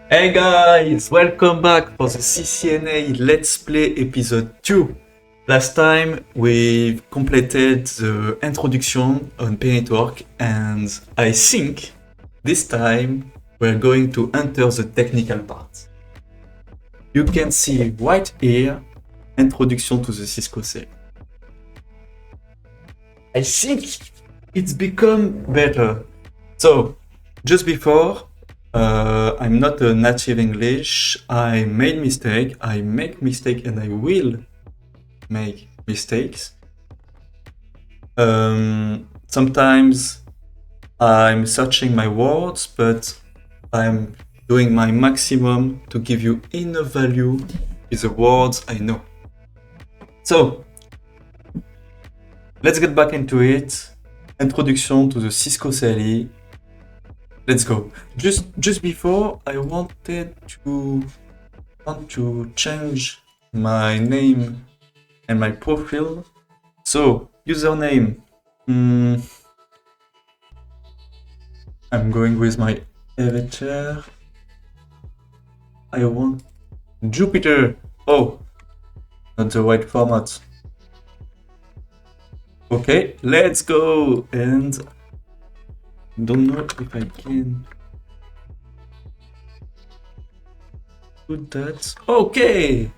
Hey guys, welcome back for the CCNA Let's Play episode 2. Last time we completed the introduction on PingMyNetwork and I think this time we're going to enter the technical part. You can see right here, introduction to the Cisco CLI. I think it's become better. So, just before, I'm not a native English. I made mistake. I make mistake and I will make mistakes. Sometimes I'm searching my words, but I'm doing my maximum to give you enough value with the words I know. So, let's get back into it. Introduction to the Cisco CLI. Let's go. Just before, I want to change my name and my profile. So, username. I'm going with my avatar. I want Jupiter. Oh, not the right format. Okay, let's go. And don't know if I can put that. Okay.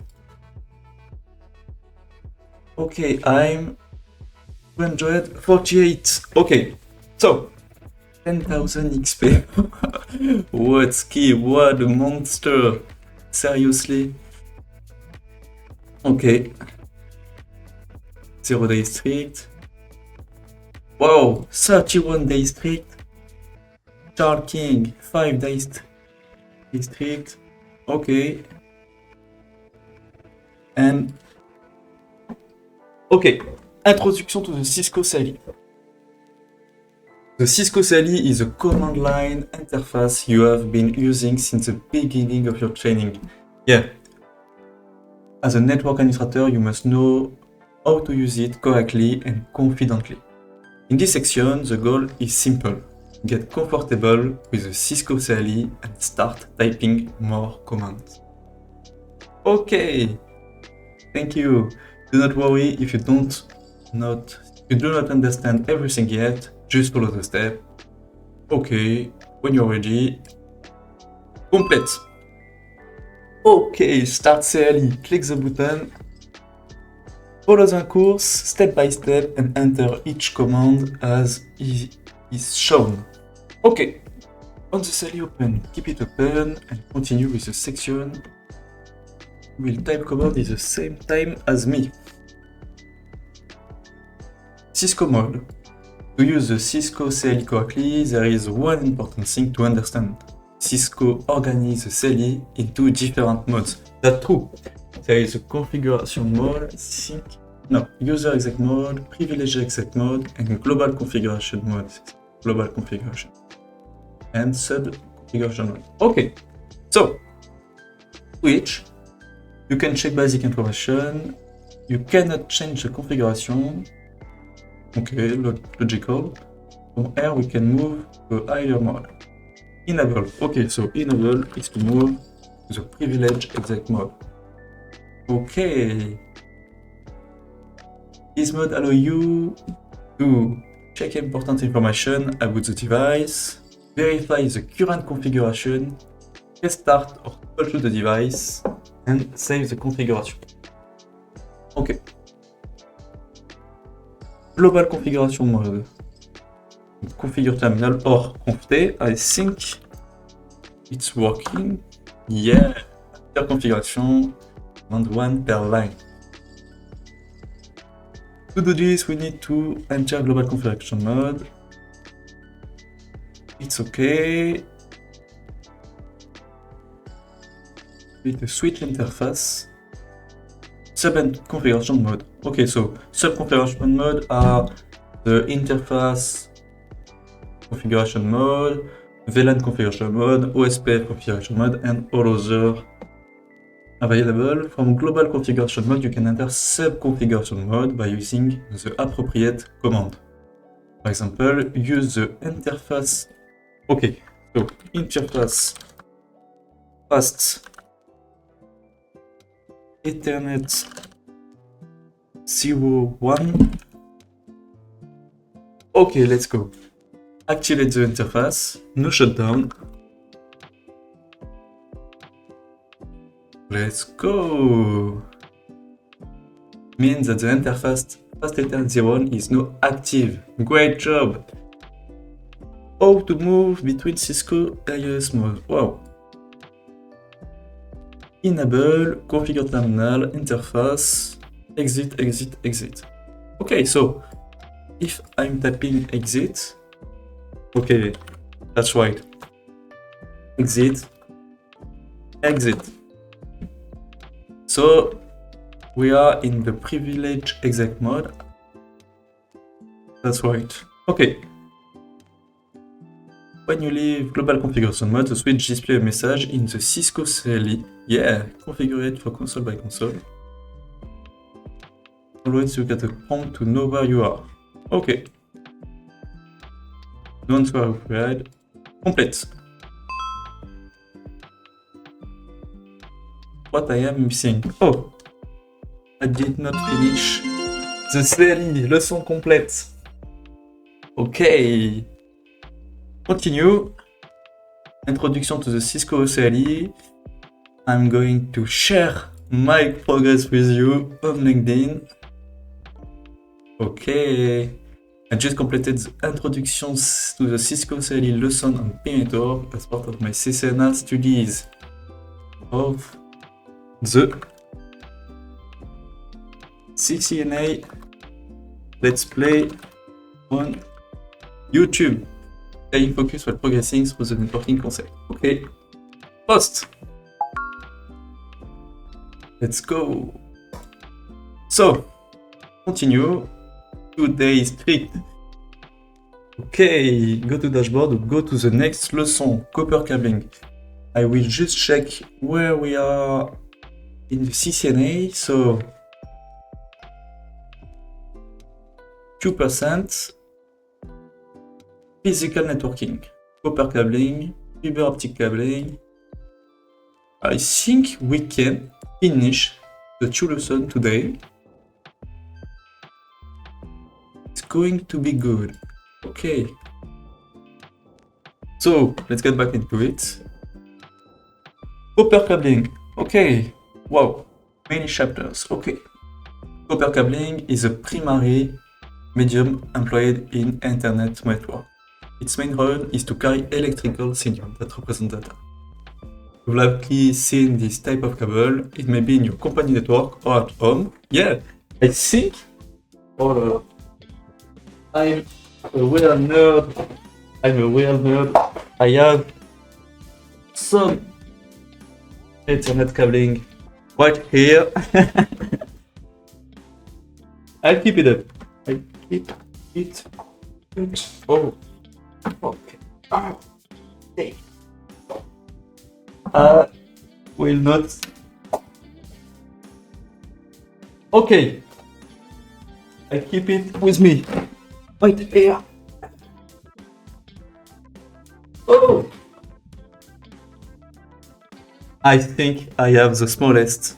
Okay, I'm 248. Okay, so 10,000 XP. What ski? What a monster! Seriously. Okay. 0 day strict. Wow, 31 day strict. Charles King, 5 days strict. Okay. And okay, introduction to the Cisco CLI. The Cisco CLI is a command line interface you have been using since the beginning of your training. Yeah. As a network administrator, you must know how to use it correctly and confidently. In this section, the goal is simple. Get comfortable with the Cisco CLI and start typing more commands. Okay, thank you. Do not worry if you do not understand everything yet, just follow the step. Okay, when you're ready, complete. Okay, start CLI, click the button, follow the course step by step and enter each command as is shown. Okay, on the CLI open, keep it open and continue with the section. Will type command is the same time as me. Cisco mode. To use the Cisco CLI correctly, there is one important thing to understand. Cisco organizes the CLI into different modes. That's true. There is a configuration mode, user exec mode, privileged exec mode, and global configuration mode. Global configuration. And sub configuration mode. Okay. So, switch. You can check basic information. You cannot change the configuration. Okay, logical. From here we can move to higher mode. Enable. Okay, so enable is to move to the privileged exec mode. Okay. This mode allows you to check important information about the device, verify the current configuration, restart or troubleshoot the device, and save the configuration. Okay. Global configuration mode. Configure terminal or conft. I think it's working. Yeah. After configuration, and one per line. To do this, we need to enter global configuration mode. It's okay. With the switch interface. Sub configuration mode. Okay, so sub configuration mode are the interface configuration mode, VLAN configuration mode, OSPF configuration mode, and all other available. From global configuration mode, you can enter sub configuration mode by using the appropriate command. For example, use the interface. Okay, so interface Fast Ethernet 0.1. Okay, let's go. Activate the interface, no shutdown. Let's go. Means that the interface Fast Ethernet 0.1 is now active. Great job. How to move between Cisco iOS mode. Wow. Enable, configure terminal, interface, exit, exit, exit. Okay, so if I'm typing exit, okay, that's right. Exit, exit. So we are in the privilege exec mode. That's right. Okay. When you leave global configuration mode, the switch displays a message in the Cisco CLI. Yeah, configure it for console by console. Always look at the prompt to know where you are. Okay. Don't worry, upgrade. Complete. What I am missing? Oh, I did not finish the CLI, leçon complète. Okay. Continue. Introduction to the Cisco CLI. I'm going to share my progress with you on LinkedIn. Okay. I just completed the introduction to the Cisco CLI lesson on PingMyNetwork as part of my CCNA studies of the CCNA Let's Play on YouTube. Staying focused while progressing through the networking concept. Okay. Post. Let's go. So, continue. Today is strict. Okay, go to dashboard or go to the next lesson, copper cabling. I will just check where we are in the CCNA. So, 2%. Physical networking, copper cabling, fiber optic cabling. I think we can finish the 2 lessons today. It's going to be good. Okay. So let's get back into it. Copper cabling. Okay. Wow. Many chapters. Okay. Copper cabling is a primary medium employed in Internet network. Its main role is to carry electrical signal that represent data. You've likely seen this type of cable. It may be in your company network or at home. Yeah, I think. Oh, I'm a real nerd. I have some Ethernet cabling right here. I'll keep it up. I keep it. Oh. Okay. Okay. Will not. Okay. I keep it with me. Right here. Oh. I think I have the smallest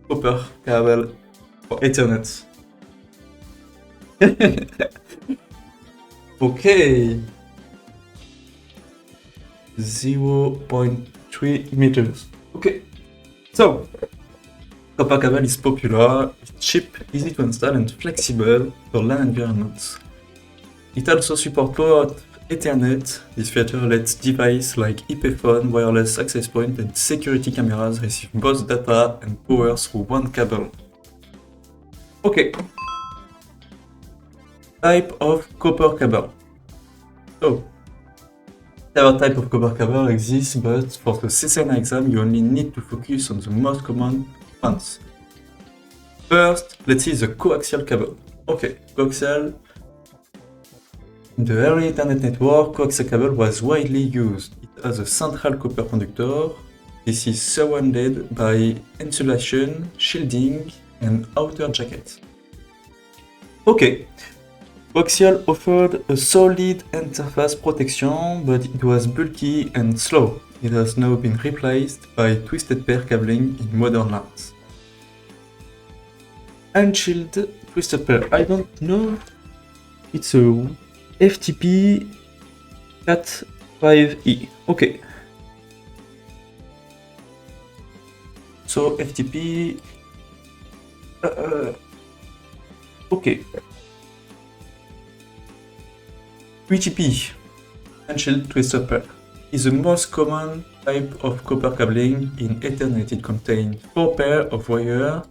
copper cable for Ethernet. Okay. 0.3 meters. Okay, so copper cable is popular, it's cheap, easy to install, and flexible for LAN environments. It also supports Low Ethernet. This feature lets devices like IP phone, wireless access point, and security cameras receive both data and power through one cable. Okay. Type of copper cable. So, several types of copper cable exist, but for the CCNA exam, you only need to focus on the most common ones. First, let's see the coaxial cable. Okay, coaxial. In the early Internet network, coaxial cable was widely used. It has a central copper conductor. This is surrounded by insulation, shielding, and outer jacket. Okay. Coaxial offered a solid interface protection, but it was bulky and slow. it has now been replaced by twisted pair cabling in modern LANs. Unshielded twisted pair, I don't know. It's a FTP Cat5e. Okay. So FTP. Okay. UTP, unshielded twisted pair, is the most common type of copper cabling in Ethernet. It contains 4 pairs of wire,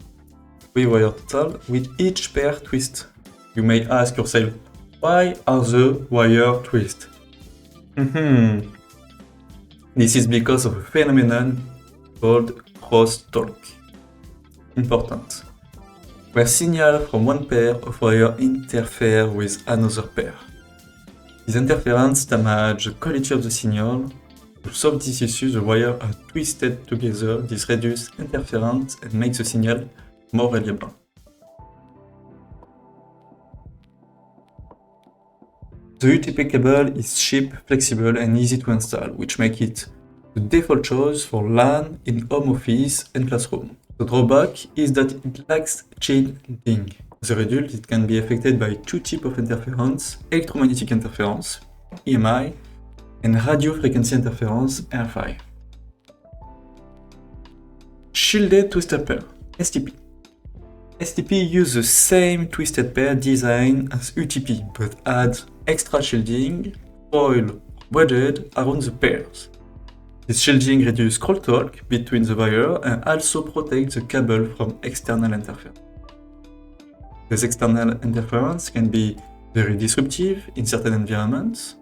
3 wires total, with each pair twist. You may ask yourself, why are the wires twisted? This is because of a phenomenon called crosstalk. Important. Where signals from one pair of wires interfere with another pair. This interference damages the quality of the signal. To solve this issue, the wires are twisted together. This reduces interference and makes the signal more reliable. The UTP cable is cheap, flexible, and easy to install, which makes it the default choice for LAN in home office and classroom. The drawback is that it lacks shielding. As a result, it can be affected by 2 types of interference: electromagnetic interference, EMI, and radio frequency interference, RFI. Shielded twisted pair, STP. STP uses the same twisted pair design as UTP, but adds extra shielding, foil, wedged around the pairs. This shielding reduces crosstalk between the wires and also protects the cable from external interference. This external interference can be very disruptive in certain environments.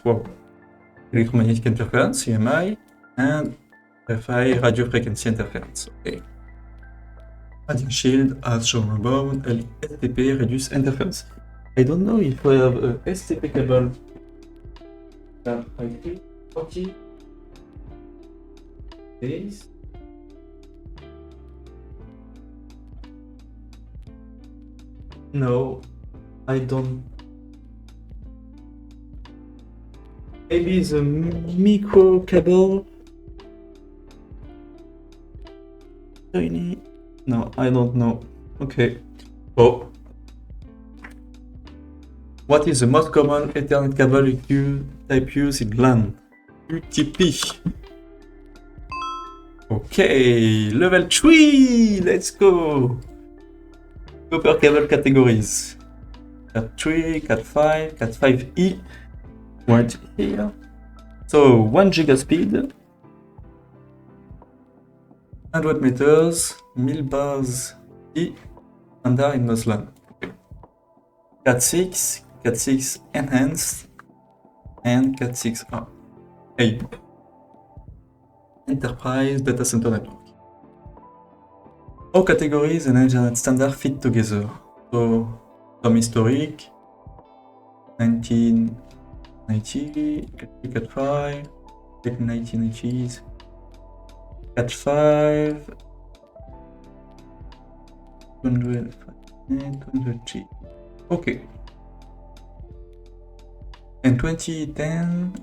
Wow. Electromagnetic interference, EMI, and RFI, radio frequency interference. Okay. Adding shield as shown above, and STP reduce interference. I don't know if I have a STP cable. 40 days. No, I don't. Maybe the micro cable. Tiny. No, I don't know. Okay. Oh. What is the most common Ethernet cable type used in LAN? UTP. Okay, level 3, let's go. Copper cable categories. Cat3, Cat5, Cat5e. Right here. So 1 giga speed. 100 meters, 1000 bars E, standard in most LAN. Okay. Cat6, Cat6 enhanced, and Cat6A. Enterprise data center network. All categories and Ethernet standard fit together. So, some historic, 1990, Cat5, 1990s, Cat5, 200G. Okay. And 2010,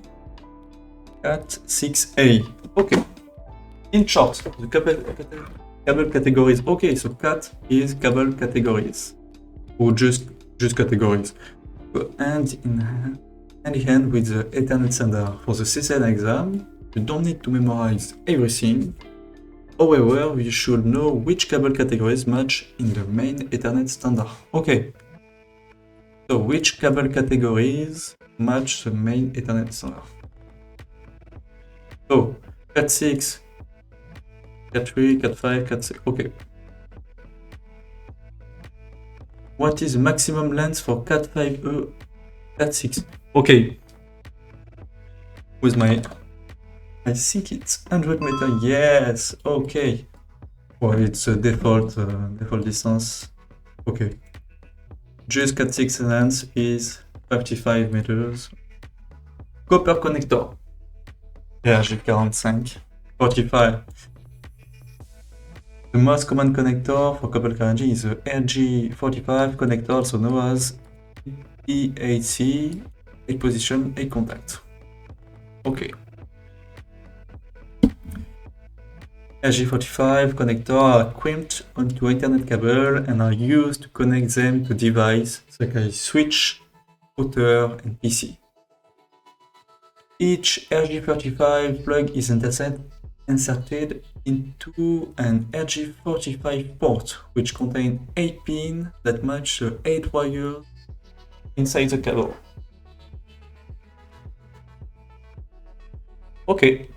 Cat6A. Okay. In short, the cable categories. Okay, so Cat is cable categories, or just categories. So hand in hand with the Ethernet standard. For the CCNA exam, you don't need to memorize everything. However, you should know which cable categories match in the main Ethernet standard. Okay. So which cable categories match the main Ethernet standard? So Cat6, Cat3, Cat5, Cat6. Okay. What is the maximum length for Cat5e, Cat6? Okay. With my, I think it's 100 meters. Yes. Okay. Well, it's a default distance. Okay. Just Cat6 length is 55 meters. Copper connector. RG45, 45. The most common connector for copper carriaging is the RG45 connector, also known as E8C, 8 position, 8 contact. Okay. RJ45 connectors are crimped onto Ethernet cable and are used to connect them to devices such as switch, router, and PC. Each RJ45 plug is inserted into an RJ45 port, which contains 8 pins that match the 8 wires inside the cable. Okay.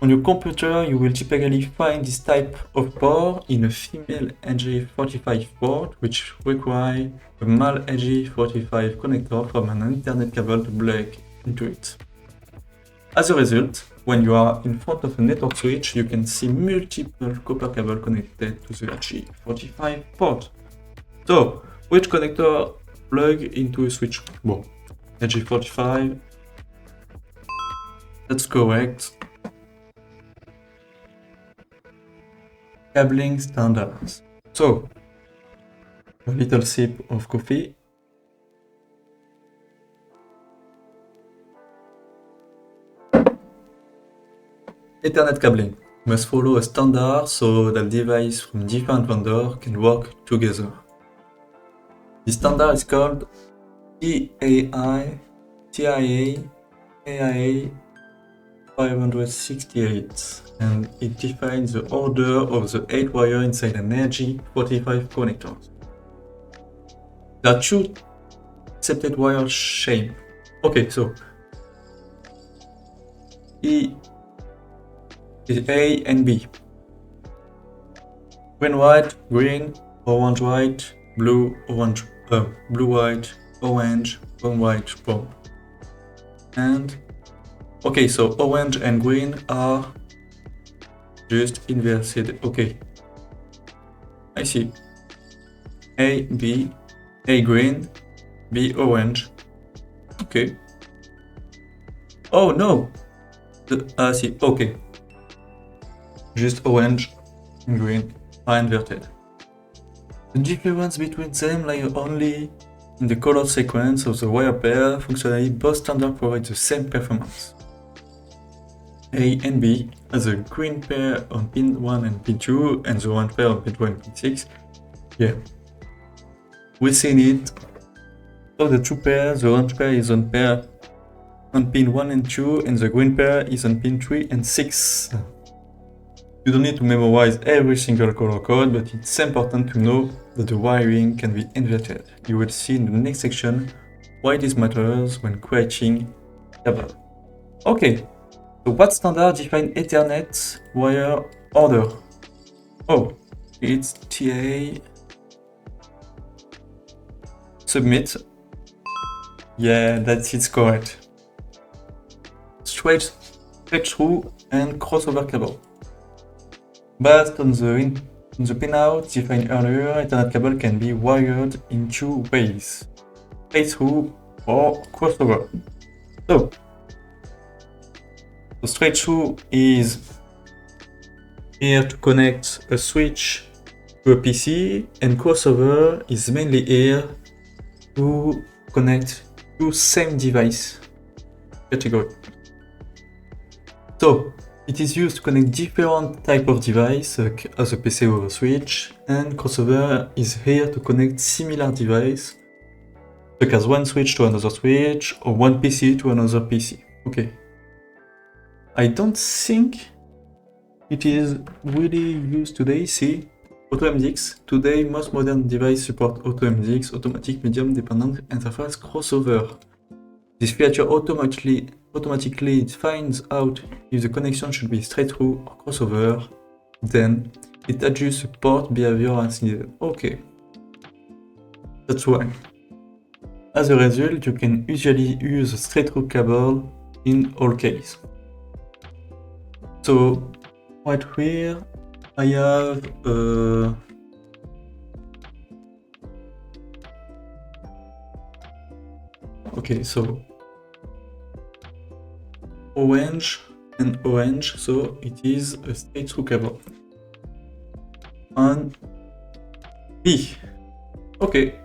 On your computer, you will typically find this type of port in a female RJ45 port, which requires a male RJ45 connector from an Ethernet cable to plug into it. As a result, when you are in front of a network switch, you can see multiple copper cables connected to the RJ45 port. So, which connector plug into a switch? Well, RJ45. That's correct. Cabling standards. So, a little sip of coffee. Ethernet cabling must follow a standard so that devices from different vendors can work together. The standard is called TIA 568, and it defines the order of the 8 wires inside an RJ45 connector. There are 2 accepted wire shapes. Okay, so E is A and B. Green white, green, orange white, blue, orange, blue white, orange, brown white, brown. And okay, so orange and green are just inverted. Okay, I see. A, B, A green, B orange. Okay. Oh no! I see. Okay. Just orange and green are inverted. The difference between them lies only in the color sequence of the wire pair. Functionally, both standards provide the same performance. A and B has a green pair on pin 1 and pin 2 and the orange pair on pin 2 and pin 6. Yeah. We've seen it. So the 2 pairs, the orange pair is on pin 1 and 2 and the green pair is on pin 3 and 6. You don't need to memorize every single color code, but it's important to know that the wiring can be inverted. You will see in the next section why this matters when creating cable. Okay, so what standard define Ethernet wire order? Oh, it's TA submit. Yeah, that's it's correct. Straight through and crossover cable. Based on the pinout defined earlier, Ethernet cable can be wired in 2 ways: straight through or crossover. So straight through is here to connect a switch to a PC, and crossover is mainly here to connect 2 same device category. So it is used to connect different type of device as a PC or a switch, and crossover is here to connect similar device, such as one switch to another switch or one PC to another PC. Okay. I don't think it is really used today. See, AutoMDX. Today, most modern devices support AutoMDX, automatic medium dependent interface crossover. This feature automatically finds out if the connection should be straight through or crossover. Then it adjusts the port behavior as needed. Okay, that's why. As a result, you can usually use a straight through cable in all cases. So right here I have okay, so orange and orange, so it is a straight through cable. And B. Okay,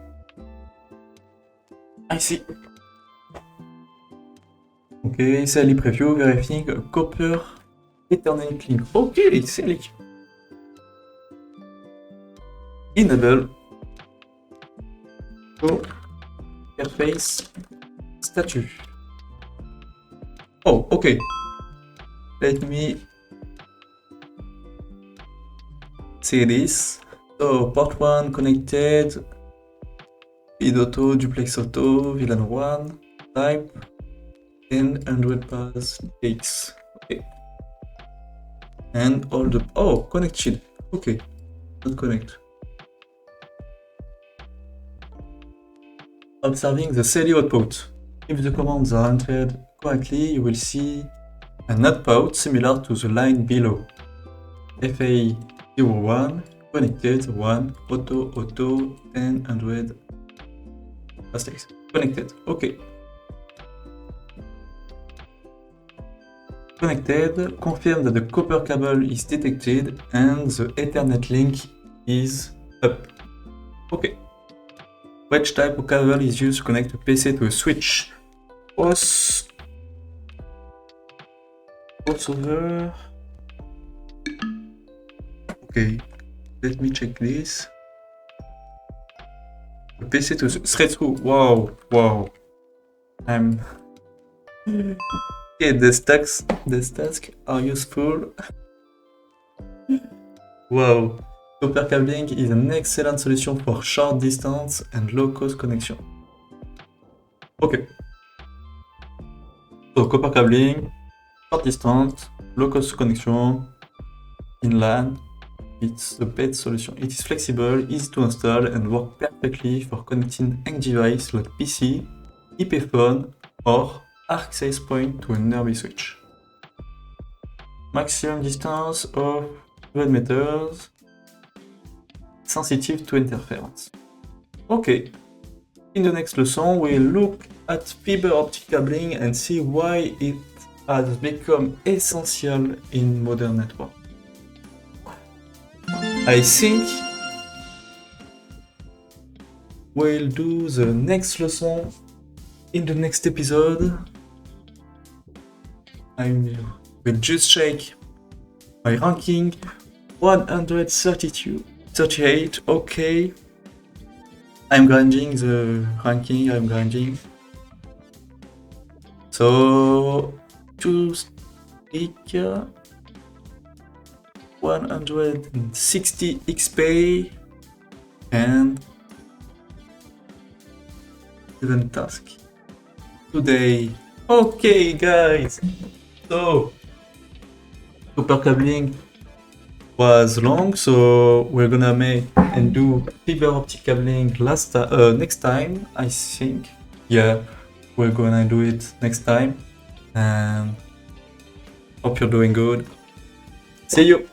I see. Okay, CLI preview, verifying a copper Ethernet link. Okay, CLI. Enable. Go. Interface. Statue. Oh, okay. Let me see this. So, port 1 connected. Feed auto, duplex auto, VLAN 1. Type. 100 pass X. Okay. And all the. Oh, connected. Okay. Not connect. Observing the CLI output. If the commands are entered correctly, you will see an output similar to the line below. FA01 connected 1 auto 10 mistakes connected. Okay. Connected. Confirm that the copper cable is detected and the Ethernet link is up. Okay. Which type of cable is used to connect a PC to a switch? Crossover. Okay, let me check this. A PC to straight through. Wow. Okay, these tasks are useful. Wow. Copper cabling is an excellent solution for short distance and low cost connection. Okay. So copper cabling, short distance, low cost connection, in LAN, it's the best solution. It is flexible, easy to install, and works perfectly for connecting any device like PC, IP phone, or access point to a nearby switch. Maximum distance of 100 meters. Sensitive to interference. Okay. In the next lesson, we'll look at fiber optic cabling and see why it has become essential in modern networks. I think we'll do the next lesson in the next episode. I will just check my ranking. 138, okay. I'm grinding the ranking, So, to stick 160 XP and 7 tasks today. Okay, guys. So, copper cabling was long, so we're gonna make and do fiber optic cabling next time, I think. Yeah, we're gonna do it next time, and hope you're doing good. See you.